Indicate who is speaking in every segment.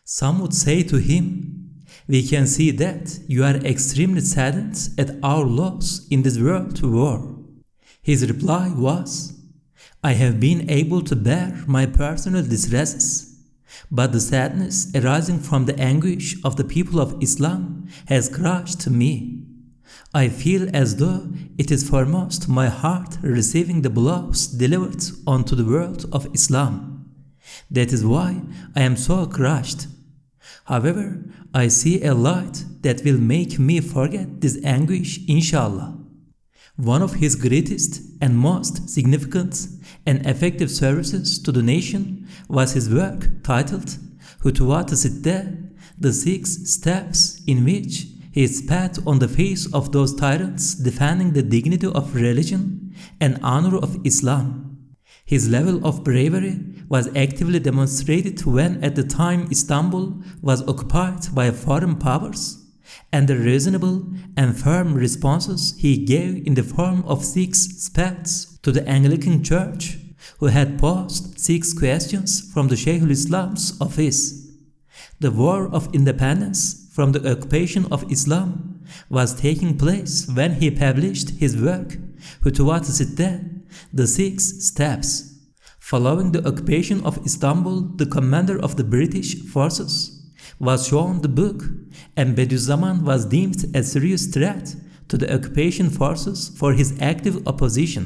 Speaker 1: Some would say to him, "We can see that you are extremely saddened at our loss in this world war." His reply was, "I have been able to bear my personal distresses, but the sadness arising from the anguish of the people of Islam has crushed me. I feel as though it is foremost my heart receiving the blows delivered onto the world of Islam. That is why I am so crushed. However, I see a light that will make me forget this anguish, inshallah." One of his greatest and most significant and effective services to the nation was his work titled Authorised, the 6 steps in which he spat on the face of those tyrants defending the dignity of religion and honor of Islam. His level of bravery was actively demonstrated when at the time Istanbul was occupied by foreign powers, and the reasonable and firm responses he gave in the form of 6 spats to the Anglican Church, who had posed 6 questions from the Shaykh al-Islam's office. The War of Independence from the occupation of Islam was taking place when he published his work, Authorised, the 6 steps. Following the occupation of Istanbul, the commander of the British forces was shown the book, and Bediüzzaman was deemed a serious threat to the occupation forces for his active opposition.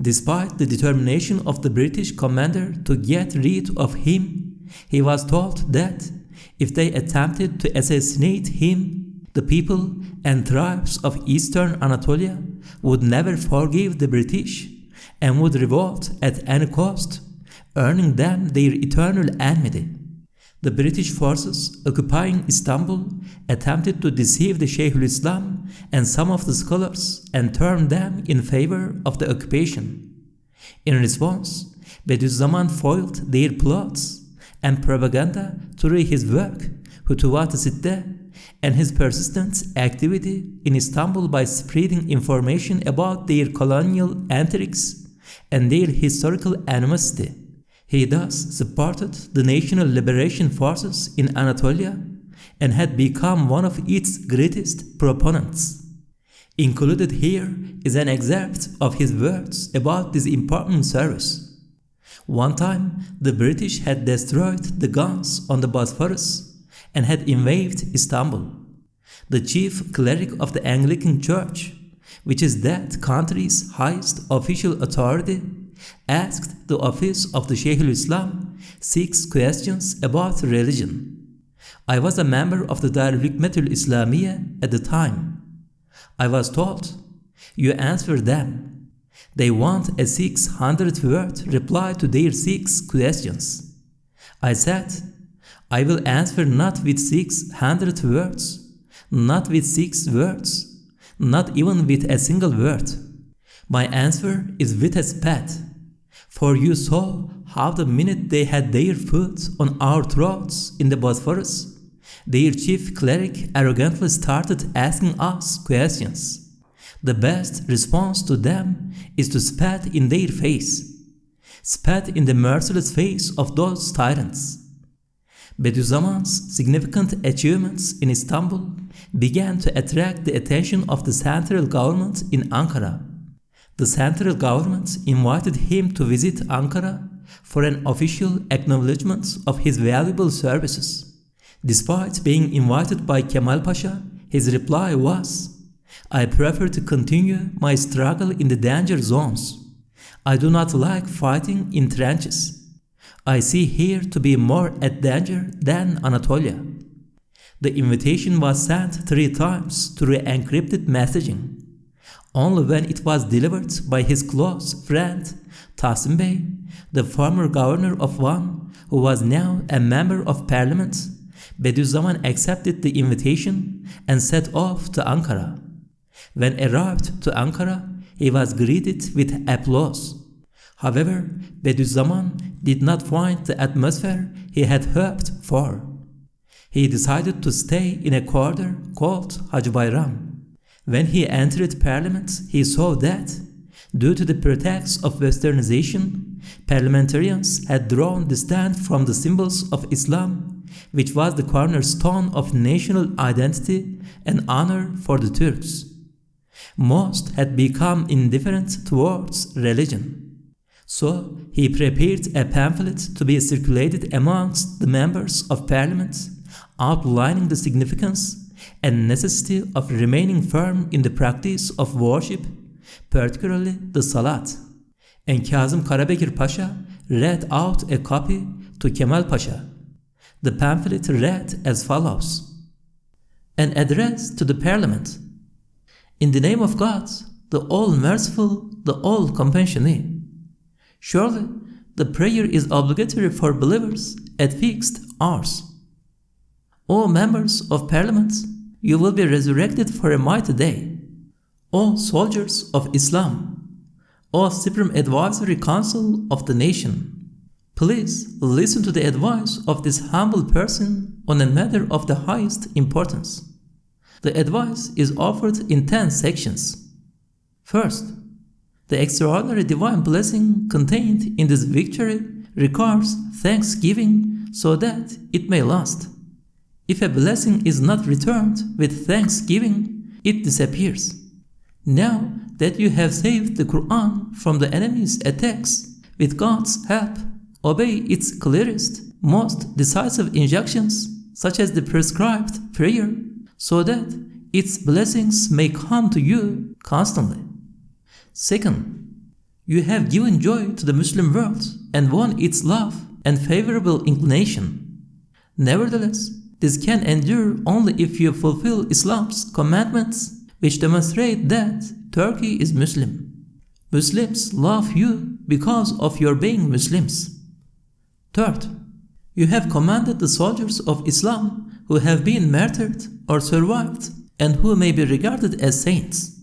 Speaker 1: Despite the determination of the British commander to get rid of him, he was told that if they attempted to assassinate him, the people and tribes of Eastern Anatolia would never forgive the British and would revolt at any cost, earning them their eternal enmity. The British forces occupying Istanbul attempted to deceive the Shaykh al-Islam and some of the scholars and turn them in favor of the occupation. In response, Bediüzzaman foiled their plots and propaganda through his work, Authorised, and his persistent activity in Istanbul by spreading information about their colonial intrigues and their historical animosity. He thus supported the national liberation forces in Anatolia and had become one of its greatest proponents. Included here is an excerpt of his words about this important service. One time, the British had destroyed the guns on the Bosphorus and had invaded Istanbul. The chief cleric of the Anglican Church, which is that country's highest official authority, asked the office of the Shaykh al-Islam 6 questions about religion. I was a member of the Darul Hikmetul Islamiyya at the time. I was told, "You answer them. They want a 600-word reply to their 6 questions." I said, "I will answer not with 600 words, not with 6 words, not even with a single word. My answer is with a spat. For you saw how the minute they had their foot on our throats in the Bosphorus, their chief cleric arrogantly started asking us questions. The best response to them is to spat in their face. Spat in the merciless face of those tyrants." Bediüzzaman's significant achievements in Istanbul began to attract the attention of the central government in Ankara. The central government invited him to visit Ankara for an official acknowledgement of his valuable services. Despite being invited by Kemal Pasha, his reply was, "I prefer to continue my struggle in the danger zones. I do not like fighting in trenches. I see here to be more at danger than Anatolia." The invitation was sent 3 times through encrypted messaging. Only when it was delivered by his close friend Tahsin Bey, the former governor of Van, who was now a member of parliament, Bediüzzaman accepted the invitation and set off to Ankara. When arrived to Ankara, he was greeted with applause. However, Bediüzzaman did not find the atmosphere he had hoped for. He decided to stay in a quarter called Hacı Bayram. When he entered parliament, he saw that, due to the pretext of westernization, parliamentarians had drawn distance from the symbols of Islam which was the cornerstone of national identity and honor for the Turks. Most had become indifferent towards religion. So he prepared a pamphlet to be circulated amongst the members of parliament, outlining the significance and necessity of remaining firm in the practice of worship, particularly the Salat. And Kazım Karabekir Pasha read out a copy to Kemal Pasha. The pamphlet read as follows: An address to the Parliament. In the name of God, the All-Merciful, the All-Compassionate. Surely, the prayer is obligatory for believers at fixed hours. O members of Parliament, you will be resurrected for a mighty day. O soldiers of Islam, O Supreme Advisory Council of the nation, please listen to the advice of this humble person on a matter of the highest importance. The advice is offered in 10 sections. First, the extraordinary divine blessing contained in this victory requires thanksgiving so that it may last. If a blessing is not returned with thanksgiving, it disappears. Now that you have saved the Qur'an from the enemy's attacks, with God's help, obey its clearest, most decisive injunctions, such as the prescribed prayer, so that its blessings may come to you constantly. Second, you have given joy to the Muslim world and won its love and favorable inclination. Nevertheless, this can endure only if you fulfill Islam's commandments, which demonstrate that Turkey is Muslim. Muslims love you because of your being Muslims. Third, you have commanded the soldiers of Islam who have been martyred or survived and who may be regarded as saints.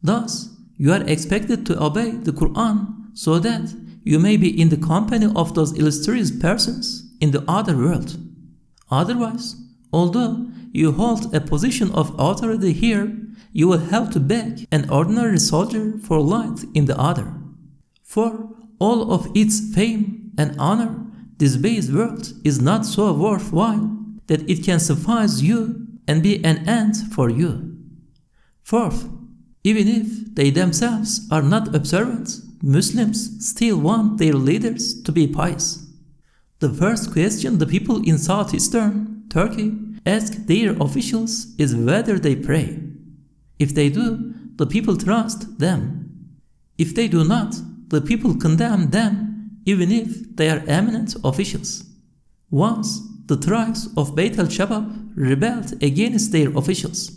Speaker 1: Thus, you are expected to obey the Qur'an so that you may be in the company of those illustrious persons in the other world. Otherwise, although you hold a position of authority here, you will have to beg an ordinary soldier for light in the other. For all of its fame and honor, this base world is not so worthwhile that it can suffice you and be an end for you. Fourth, even if they themselves are not observant, Muslims still want their leaders to be pious. The first question the people in southeastern Turkey ask their officials is whether they pray. If they do, the people trust them. If they do not, the people condemn them, even if they are eminent officials. Once, the tribes of Beit al-Shabab rebelled against their officials.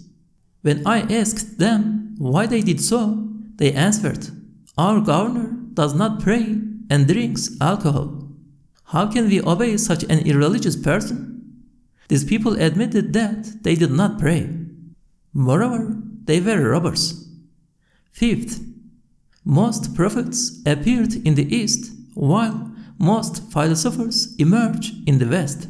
Speaker 1: When I asked them why they did so, they answered, "Our governor does not pray and drinks alcohol. How can we obey such an irreligious person?" These people admitted that they did not pray. Moreover, they were robbers. Fifth, most prophets appeared in the East, while most philosophers emerge in the West.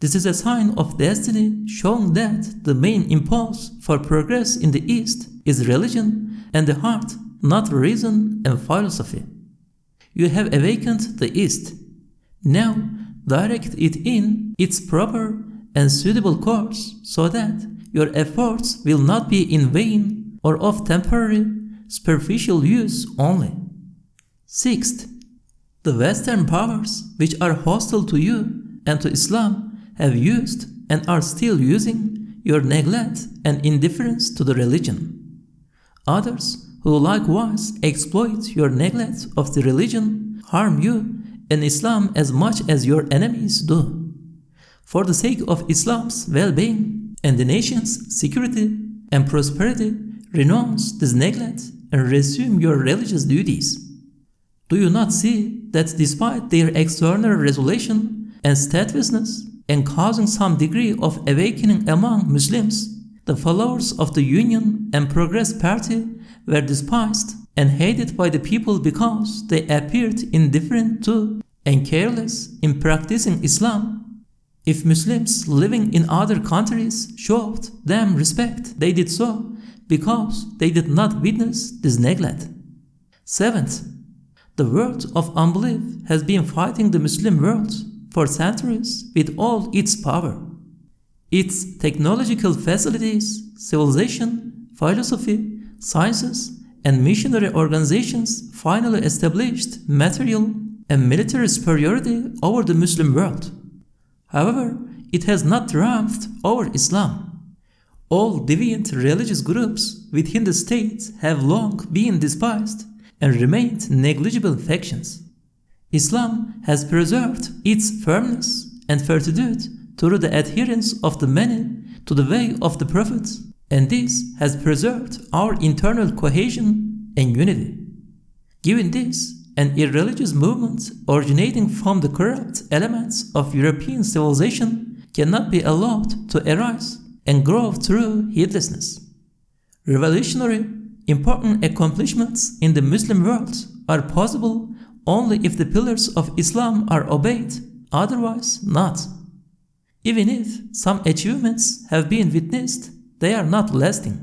Speaker 1: This is a sign of destiny showing that the main impulse for progress in the East is religion and the heart, not reason and philosophy. You have awakened the East. Now direct it in its proper and suitable course so that your efforts will not be in vain or of temporary, superficial use only. Sixth, the Western powers which are hostile to you and to Islam have used and are still using your neglect and indifference to the religion. Others who likewise exploit your neglect of the religion harm you and Islam as much as your enemies do. For the sake of Islam's well-being and the nation's security and prosperity, renounce this neglect and resume your religious duties. Do you not see that despite their external resolution and steadfastness, and causing some degree of awakening among Muslims, the followers of the Union and Progress Party were despised and hated by the people because they appeared indifferent to and careless in practicing Islam? If Muslims living in other countries showed them respect, they did so because they did not witness this neglect. Seventh, the world of unbelief has been fighting the Muslim world for centuries with all its power. Its technological facilities, civilization, philosophy, sciences, and missionary organizations finally established material and military superiority over the Muslim world. However, it has not triumphed over Islam. All deviant religious groups within the state have long been despised and remained negligible factions. Islam has preserved its firmness and fortitude through the adherence of the many to the way of the prophets, and this has preserved our internal cohesion and unity. Given this, an irreligious movement originating from the corrupt elements of European civilization cannot be allowed to arise and grow through heedlessness. Revolutionary, important accomplishments in the Muslim world are possible only if the pillars of Islam are obeyed, otherwise not. Even if some achievements have been witnessed, they are not lasting.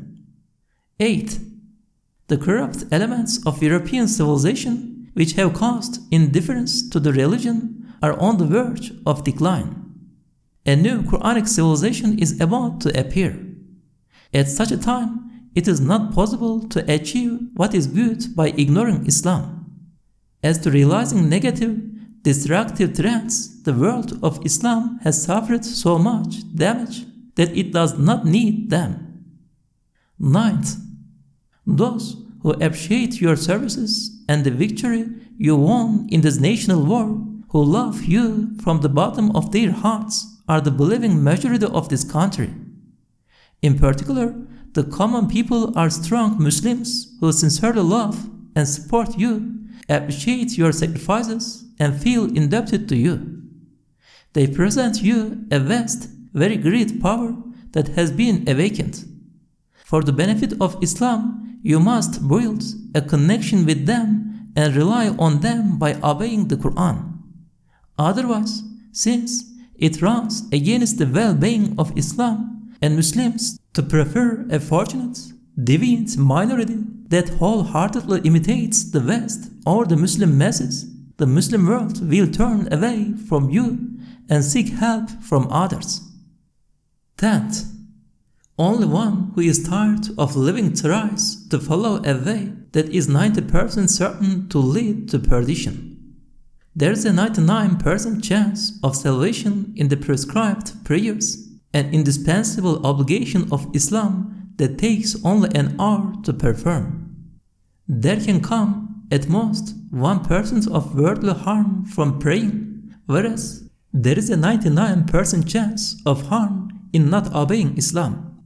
Speaker 1: 8. The corrupt elements of European civilization, which have caused indifference to the religion, are on the verge of decline. A new Qur'anic civilization is about to appear. At such a time, it is not possible to achieve what is good by ignoring Islam. As to realizing negative, destructive trends, the world of Islam has suffered so much damage that it does not need them. 9th, those who appreciate your services and the victory you won in this national war, who love you from the bottom of their hearts, are the believing majority of this country. In particular, the common people are strong Muslims who sincerely love and support you, appreciate your sacrifices, and feel indebted to you. They present you a vast, very great power that has been awakened. For the benefit of Islam, you must build a connection with them and rely on them by obeying the Qur'an. Otherwise, since it runs against the well-being of Islam and Muslims to prefer a fortunate, deviant minority that wholeheartedly imitates the West or the Muslim masses, the Muslim world will turn away from you and seek help from others. 10th, only one who is tired of living tries to follow a way that is 90% certain to lead to perdition. There is a 99% chance of salvation in the prescribed prayers, an indispensable obligation of Islam that takes only an hour to perform. There can come, at most, 1% of worldly harm from praying, whereas there is a 99% chance of harm in not obeying Islam.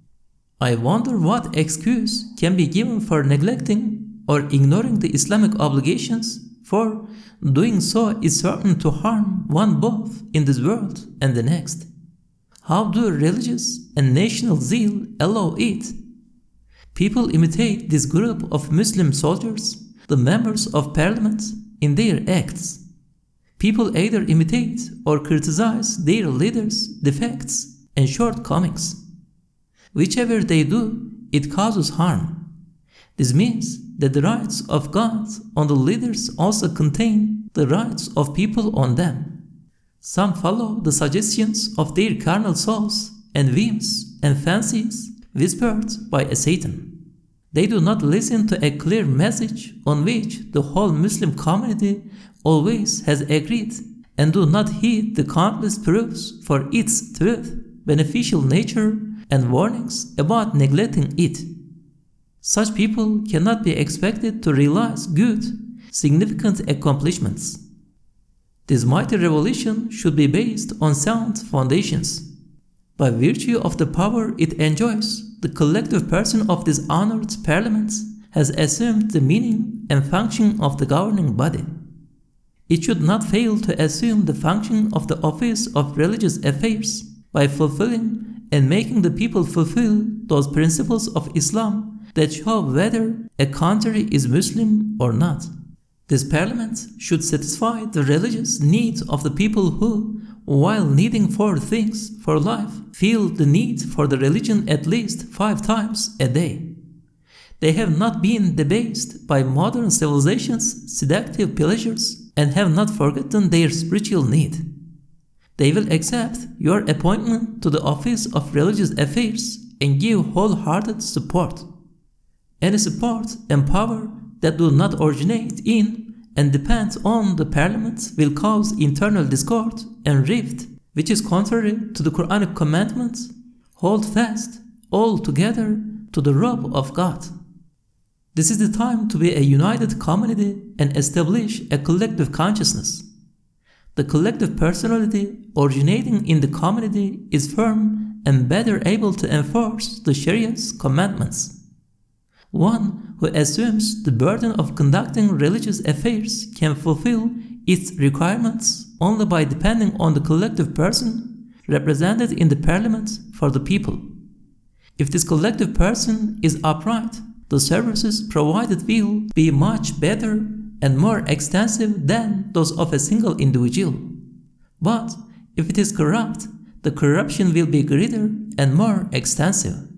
Speaker 1: I wonder what excuse can be given for neglecting or ignoring the Islamic obligations, for doing so is certain to harm one both in this world and the next. How do religious and national zeal allow it? People imitate this group of Muslim soldiers, the members of parliament, in their acts. People either imitate or criticize their leaders' defects and shortcomings. Whichever they do, it causes harm. This means that the rights of God on the leaders also contain the rights of people on them. Some follow the suggestions of their carnal souls and whims and fancies whispered by a Satan. They do not listen to a clear message on which the whole Muslim community always has agreed, and do not heed the countless proofs for its truth, beneficial nature, and warnings about neglecting it. Such people cannot be expected to realize good, significant accomplishments. This mighty revolution should be based on sound foundations. By virtue of the power it enjoys, the collective person of this honored parliament has assumed the meaning and function of the governing body. It should not fail to assume the function of the office of religious affairs by fulfilling and making the people fulfill those principles of Islam that show whether a country is Muslim or not. This parliament should satisfy the religious needs of the people who, while needing 4 things for life, feel the need for the religion at least 5 times a day. They have not been debased by modern civilization's seductive pleasures and have not forgotten their spiritual need. They will accept your appointment to the office of religious affairs and give wholehearted support. Any support and power that do not originate in and depend on the parliament will cause internal discord and rift, which is contrary to the Qur'anic commandments. Hold fast all together to the robe of God. This is the time to be a united community and establish a collective consciousness. The collective personality originating in the community is firm and better able to enforce the Sharia's commandments. One who assumes the burden of conducting religious affairs can fulfill its requirements only by depending on the collective person represented in the parliament for the people. If this collective person is upright, the services provided will be much better and more extensive than those of a single individual. But if it is corrupt, the corruption will be greater and more extensive.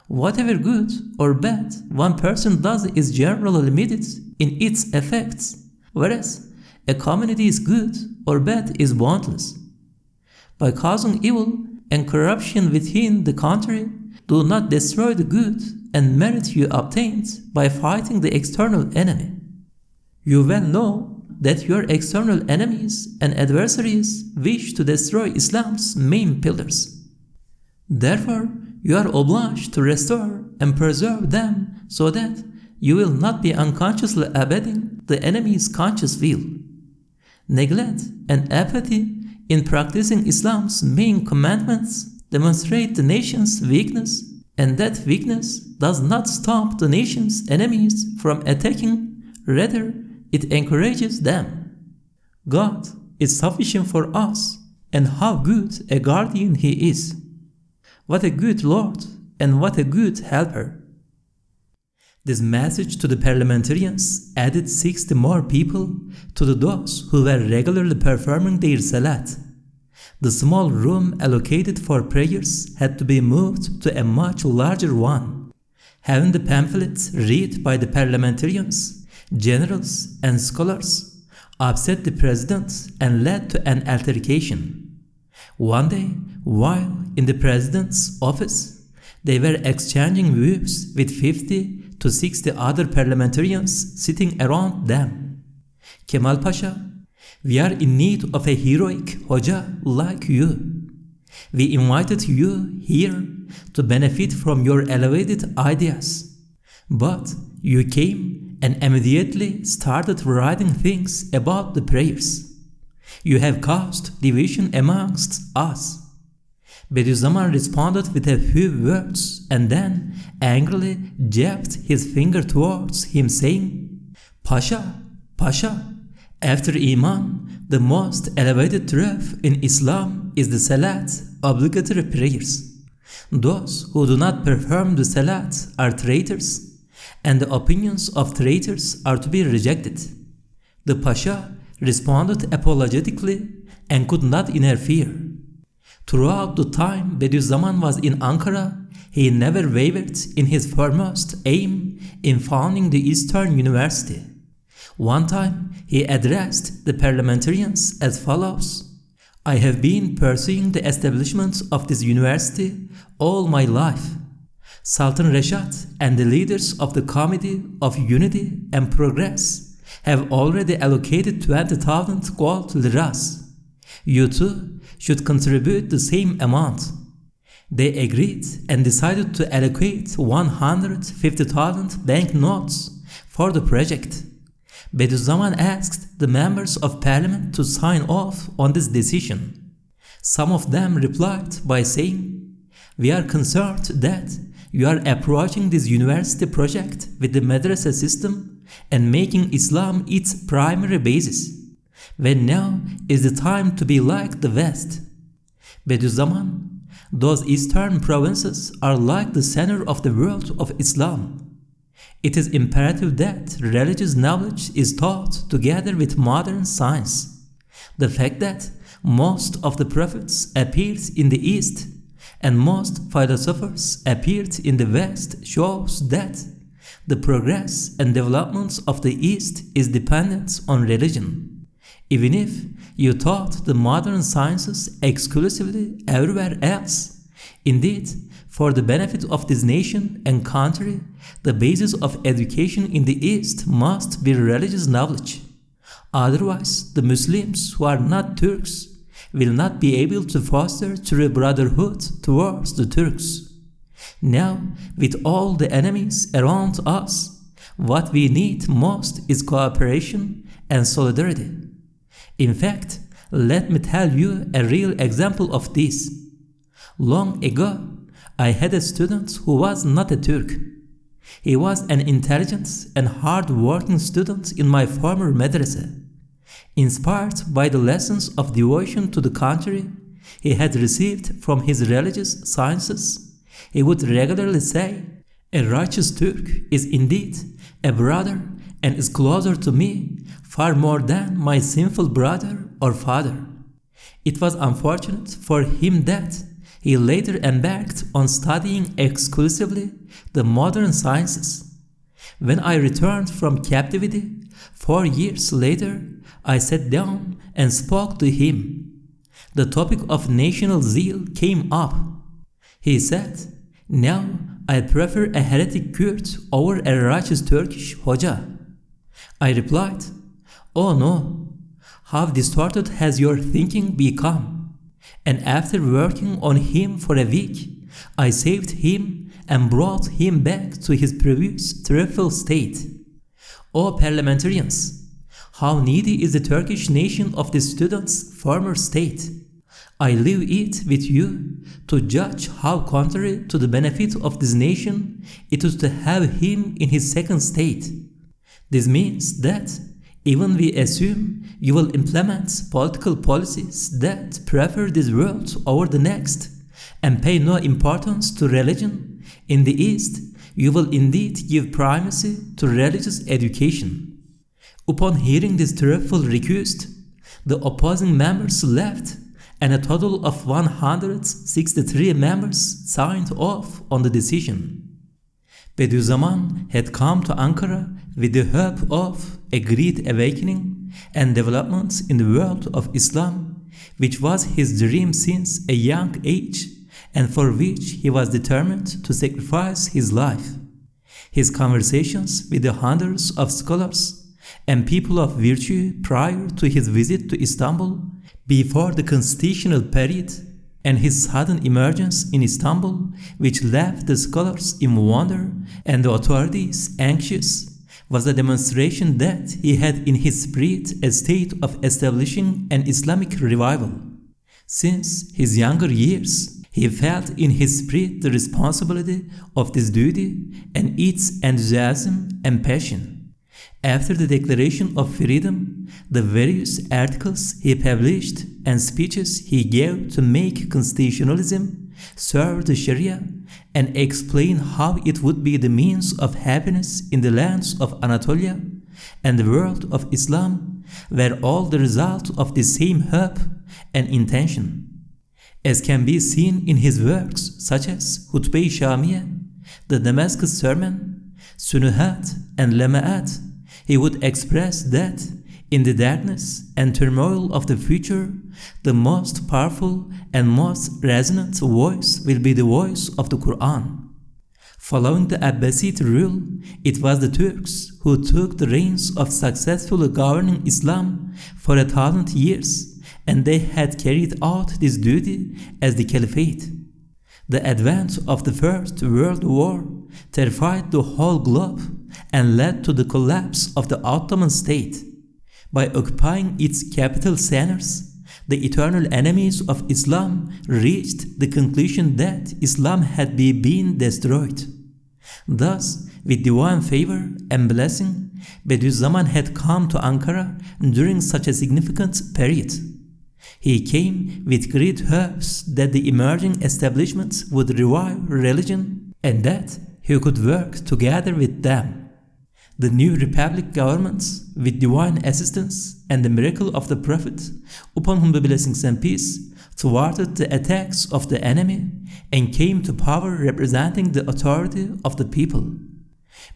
Speaker 1: Whatever good or bad one person does is generally limited in its effects, whereas a community is good or bad is boundless. By causing evil and corruption within the country, do not destroy the good and merit you obtained by fighting the external enemy. You well know that your external enemies and adversaries wish to destroy Islam's main pillars. Therefore, you are obliged to restore and preserve them so that you will not be unconsciously abetting the enemy's conscious will. Neglect and apathy in practicing Islam's main commandments demonstrate the nation's weakness, and that weakness does not stop the nation's enemies from attacking, rather it encourages them. God is sufficient for us, and how good a guardian He is. What a good Lord, and what a good helper. This message to the parliamentarians added 60 more people to those who were regularly performing their salat. The small room allocated for prayers had to be moved to a much larger one. Having the pamphlets read by the parliamentarians, generals, and scholars upset the president and led to an altercation. One day, while in the president's office, they were exchanging views with 50 to 60 other parliamentarians sitting around them. Kemal Pasha, we are in need of a heroic Hoja like you. We invited you here to benefit from your elevated ideas. But you came and immediately started writing things about the prayers. You have caused division amongst us. Bediüzzaman responded with a few words and then angrily jabbed his finger towards him, saying, Pasha, Pasha, after Iman, the most elevated truth in Islam is the Salat, obligatory prayers. Those who do not perform the Salat are traitors, and the opinions of traitors are to be rejected. The Pasha responded apologetically and could not interfere. Throughout the time Bediüzzaman was in Ankara, he never wavered in his foremost aim in founding the Eastern University. One time, he addressed the parliamentarians as follows: I have been pursuing the establishment of this university all my life. Sultan Reshad and the leaders of the Committee of Unity and Progress have already allocated 20,000 gold liras. You too should contribute the same amount. They agreed and decided to allocate 150,000 banknotes for the project. Bediüzzaman asked the members of parliament to sign off on this decision. Some of them replied by saying, We are concerned that you are approaching this university project with the madrasa system and making Islam its primary basis, when now is the time to be like the West. Bediüzzaman, those eastern provinces are like the center of the world of Islam. It is imperative that religious knowledge is taught together with modern science. The fact that most of the prophets appeared in the East and most philosophers appeared in the West shows that the progress and development of the East is dependent on religion. even if you taught the modern sciences exclusively everywhere else. Indeed, for the benefit of this nation and country, the basis of education in the East must be religious knowledge. Otherwise, the Muslims who are not Turks will not be able to foster true brotherhood towards the Turks. Now, with all the enemies around us, what we need most is cooperation and solidarity. In fact, let me tell you a real example of this. Long ago, I had a student who was not a Turk. He was an intelligent and hard-working student in my former madrasa. Inspired by the lessons of devotion to the country he had received from his religious sciences, he would regularly say, "A righteous Turk is indeed a brother and is closer to me far more than my sinful brother or father." It was unfortunate for him that he later embarked on studying exclusively the modern sciences. When I returned from captivity 4 years later, I sat down and spoke to him. The topic of national zeal came up. He said, "Now I prefer a heretic Kurd over a righteous Turkish Hoca." I replied, "Oh no, how distorted has your thinking become?" And after working on him for a week, I saved him and brought him back to his previous truthful state. O parliamentarians, how needy is the Turkish nation of this student's former state? I leave it with you to judge how contrary to the benefit of this nation it is to have him in his second state. This means that even we assume you will implement political policies that prefer this world over the next and pay no importance to religion, in the East you will indeed give primacy to religious education. Upon hearing this truthful request, the opposing members left, and a total of 163 members signed off on the decision. Bediüzzaman had come to Ankara with the hope of a great awakening and development in the world of Islam, which was his dream since a young age and for which he was determined to sacrifice his life. His conversations with the hundreds of scholars and people of virtue prior to his visit to Istanbul, before the constitutional period, and his sudden emergence in Istanbul, which left the scholars in wonder and the authorities anxious, was a demonstration that he had in his spirit a state of establishing an Islamic revival. Since his younger years, he felt in his spirit the responsibility of this duty and its enthusiasm and passion. After the Declaration of Freedom, the various articles he published and speeches he gave to make constitutionalism serve the Sharia and explain how it would be the means of happiness in the lands of Anatolia and the world of Islam were all the result of the same hope and intention. As can be seen in his works such as Hutbe-i Şamiye, the Damascus Sermon, Sunuhat and Lema'at, he would express that in the darkness and turmoil of the future, the most powerful and most resonant voice will be the voice of the Qur'an. Following the Abbasid rule, it was the Turks who took the reins of successfully governing Islam for 1,000 years, and they had carried out this duty as the Caliphate. The advent of the First World War terrified the whole globe and led to the collapse of the Ottoman state. By occupying its capital centers, the eternal enemies of Islam reached the conclusion that Islam had been destroyed. Thus, with divine favor and blessing, Bediüzzaman had come to Ankara during such a significant period. He came with great hopes that the emerging establishments would revive religion and that he could work together with them. The new republic governments, with divine assistance and the miracle of the Prophet, upon whom be blessings and peace, thwarted the attacks of the enemy and came to power representing the authority of the people.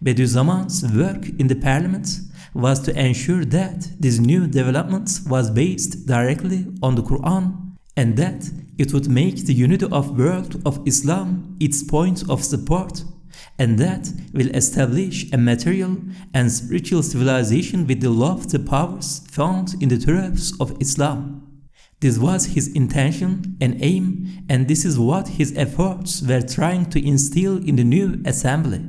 Speaker 1: Bediüzzaman's work in the parliament was to ensure that this new development was based directly on the Qur'an and that it would make the unity of world of Islam its point of support, and that will establish a material and spiritual civilization with the lofty powers found in the truths of Islam. This was his intention and aim, and this is what his efforts were trying to instill in the new assembly.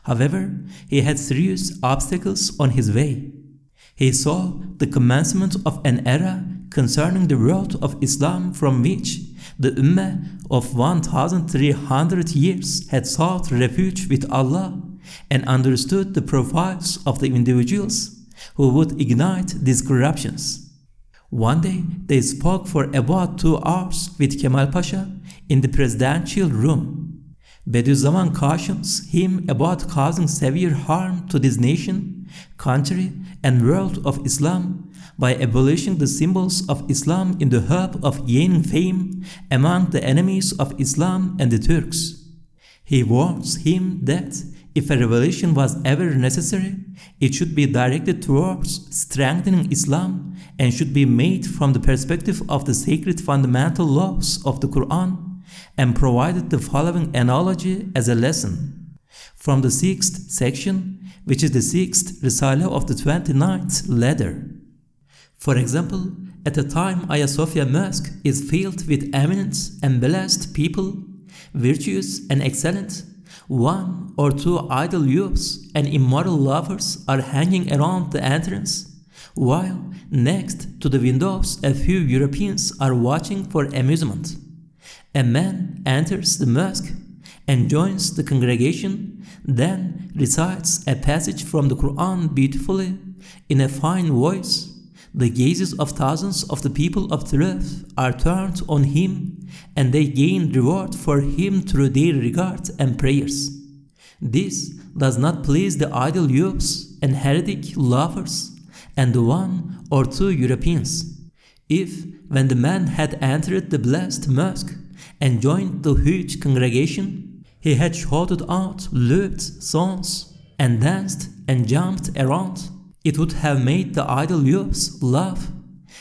Speaker 1: However, he had serious obstacles on his way. He saw the commencement of an era concerning the world of Islam from which the Ummah of 1,300 years had sought refuge with Allah and understood the profiles of the individuals who would ignite these corruptions. One day, they spoke for about 2 hours with Kemal Pasha in the presidential room. Bediüzzaman cautions him about causing severe harm to this nation, country, and world of Islam by abolishing the symbols of Islam in the hope of gaining fame among the enemies of Islam and the Turks. He warns him that if a revolution was ever necessary, it should be directed towards strengthening Islam and should be made from the perspective of the sacred fundamental laws of the Qur'an, and provided the following analogy as a lesson. From the 6th section, which is the 6th Risale of the 29th letter. For example, at a time Hagia Sophia Mosque is filled with eminent and blessed people, virtuous and excellent, 1 or 2 idle youths and immoral lovers are hanging around the entrance, while next to the windows a few Europeans are watching for amusement. A man enters the mosque and joins the congregation, then recites a passage from the Qur'an beautifully, in a fine voice. The gazes of thousands of the people of truth are turned on him, and they gain reward for him through their regard and prayers. This does not please the idle youths and heretic lovers and the 1 or 2 Europeans. If, when the man had entered the blessed mosque and joined the huge congregation, he had shouted out lewd songs and danced and jumped around, it would have made the idle youths laugh,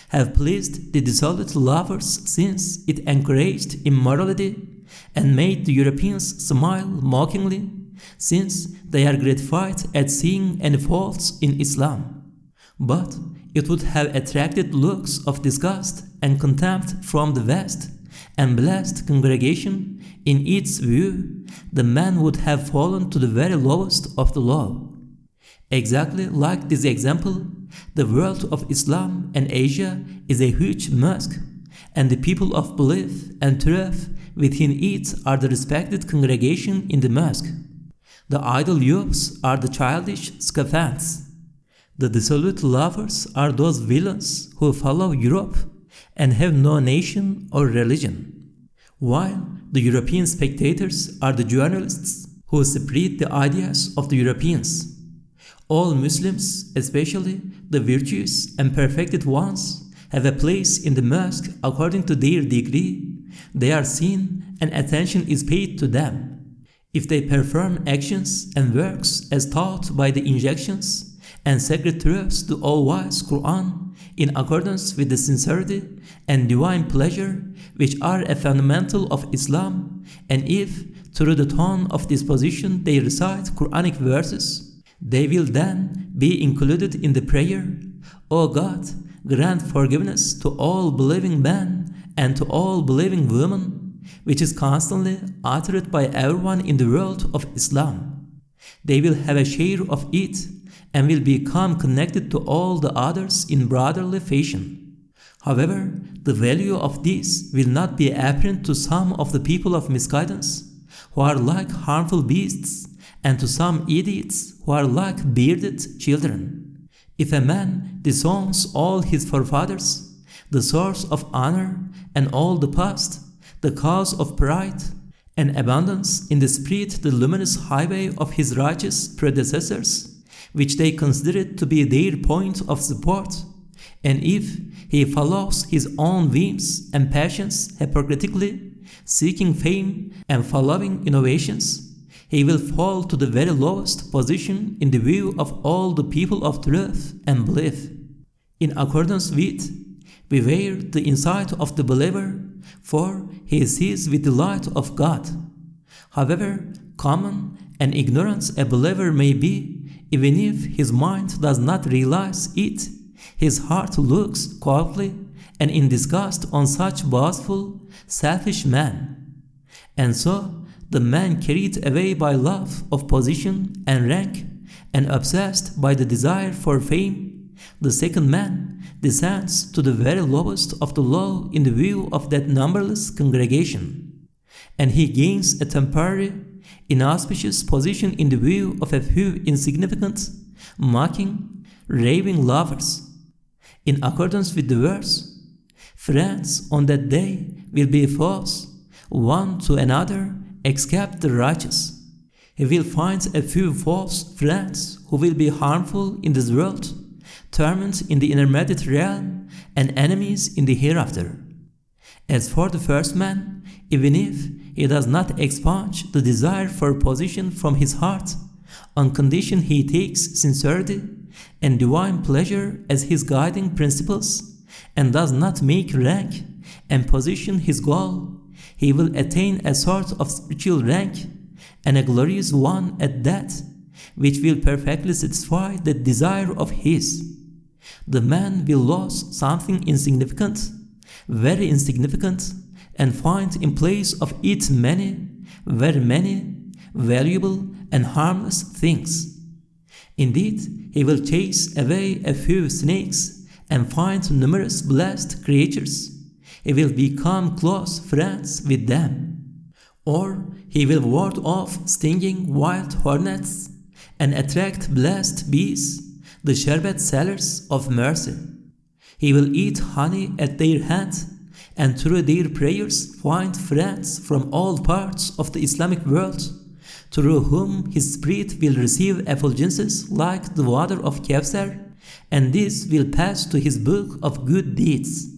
Speaker 1: have pleased the dissolute lovers since it encouraged immorality, and made the Europeans smile mockingly since they are gratified at seeing any faults in Islam. But it would have attracted looks of disgust and contempt from the vast and blessed congregation. In its view, the man would have fallen to the very lowest of the low. Exactly like this example, the world of Islam and Asia is a huge mosque, and the people of belief and truth within it are the respected congregation in the mosque. The idle youths are the childish sycophants. The dissolute lovers are those villains who follow Europe and have no nation or religion, while the European spectators are the journalists who spread the ideas of the Europeans. All Muslims, especially the virtuous and perfected ones, have a place in the mosque according to their degree. They are seen and attention is paid to them. If they perform actions and works as taught by the injunctions and sacred truths to all-wise Qur'an in accordance with the sincerity and divine pleasure which are a fundamental of Islam, and if through the tone of disposition they recite Qur'anic verses, they will then be included in the prayer, O God, grant forgiveness to all believing men and to all believing women, which is constantly uttered by everyone in the world of Islam. They will have a share of it and will become connected to all the others in brotherly fashion. However, the value of this will not be apparent to some of the people of misguidance, who are like harmful beasts, and to some idiots who are like bearded children. If a man disowns all his forefathers, the source of honor, and all the past, the cause of pride, and abundance in the spirit the luminous highway of his righteous predecessors, which they considered to be their point of support, and if he follows his own whims and passions hypocritically, seeking fame and following innovations, he will fall to the very lowest position in the view of all the people of truth and belief. In accordance with, beware the insight of the believer, for he sees with the light of God. However common and ignorant a believer may be, even if his mind does not realize it, his heart looks coldly and in disgust on such boastful, selfish men. And so the man carried away by love of position and rank and obsessed by the desire for fame, the second man descends to the very lowest of the low in the view of that numberless congregation, and he gains a temporary, inauspicious position in the view of a few insignificant, mocking, raving lovers. In accordance with the verse, friends on that day will be foes, one to another, except the righteous. He will find a few false friends who will be harmful in this world, torment in the intermediate realm, and enemies in the hereafter. As for the first man, even if he does not expunge the desire for position from his heart, on condition he takes sincerity and divine pleasure as his guiding principles, and does not make rank and position his goal, he will attain a sort of spiritual rank, and a glorious one at that, which will perfectly satisfy the desire of his. The man will lose something insignificant, very insignificant, and find in place of it many, very many, valuable and harmless things. Indeed, he will chase away a few snakes and find numerous blessed creatures. He will become close friends with them. Or he will ward off stinging wild hornets and attract blessed bees, the sherbet sellers of mercy. He will eat honey at their hand, and through their prayers find friends from all parts of the Islamic world, through whom his spirit will receive effulgences like the water of Kevser, and this will pass to his book of good deeds.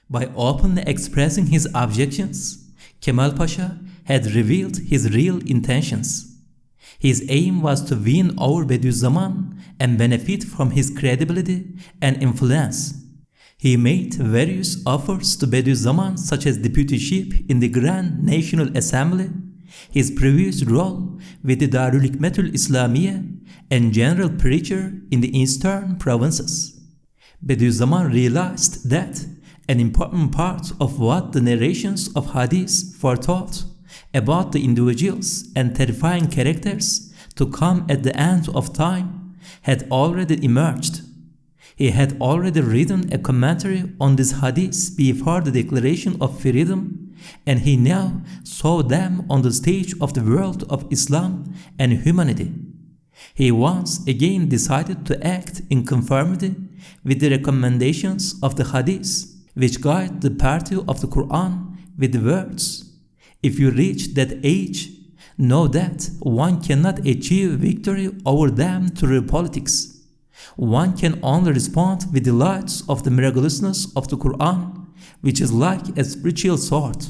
Speaker 1: By openly expressing his objections, Kemal Pasha had revealed his real intentions. His aim was to win over Bediüzzaman and benefit from his credibility and influence. He made various offers to Bediüzzaman, such as deputyship in the Grand National Assembly, his previous role with the Darul Hikmetul Islamiyya, and general preacher in the eastern provinces. Bediüzzaman realized that an important part of what the narrations of hadith foretold about the individuals and terrifying characters to come at the end of time had already emerged. He had already written a commentary on these hadiths before the declaration of freedom, and he now saw them on the stage of the world of Islam and humanity. He once again decided to act in conformity with the recommendations of the hadiths, which guide the party of the Qur'an with the words, "If you reach that age, know that one cannot achieve victory over them through politics. One can only respond with the lights of the miraculousness of the Qur'an, which is like a spiritual sword."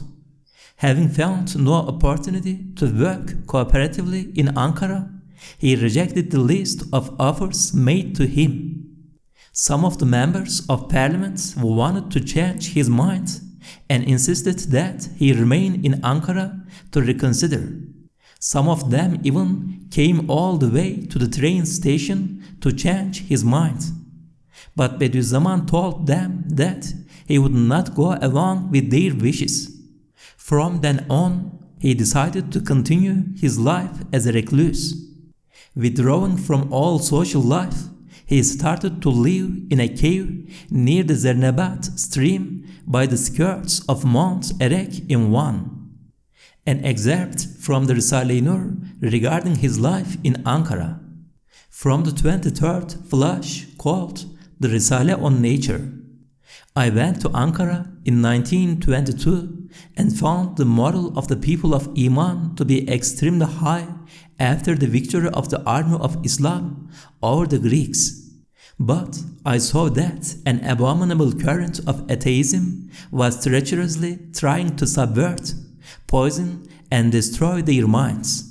Speaker 1: Having found no opportunity to work cooperatively in Ankara, he rejected the list of offers made to him. Some of the members of parliament wanted to change his mind and insisted that he remain in Ankara to reconsider. Some of them even came all the way to the train station to change his mind. But Bediüzzaman told them that he would not go along with their wishes. From then on, he decided to continue his life as a recluse. Withdrawing from all social life, he started to live in a cave near the Zernebat stream by the skirts of Mount Erek in Van. An excerpt from the Risale-i Nur regarding his life in Ankara. From the 23rd flash called the Risale on Nature. I went to Ankara in 1922 and found the moral of the people of Iman to be extremely high after the victory of the army of Islam over the Greeks. But I saw that an abominable current of atheism was treacherously trying to subvert, poison, and destroy their minds.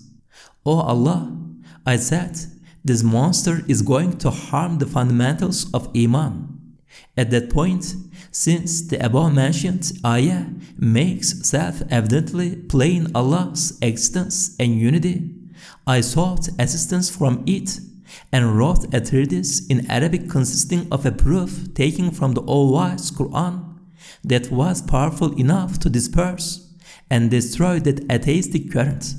Speaker 1: "O Allah," I said, "this monster is going to harm the fundamentals of Iman." At that point, since the above-mentioned ayah makes self-evidently plain Allah's existence and unity, I sought assistance from it and wrote a treatise in Arabic consisting of a proof taken from the all-wise Qur'an that was powerful enough to disperse and destroy that atheistic current.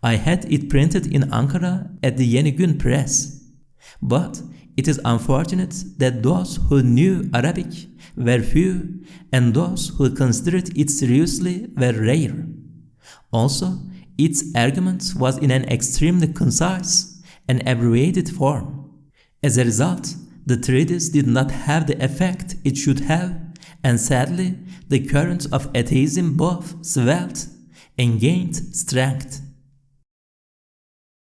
Speaker 1: I had it printed in Ankara at the Yeni Gün Press, but it is unfortunate that those who knew Arabic were few and those who considered it seriously were rare. Also, its argument was in an extremely concise and abbreviated form. As a result, the treatise did not have the effect it should have, and sadly, the current of atheism both swelled and gained strength.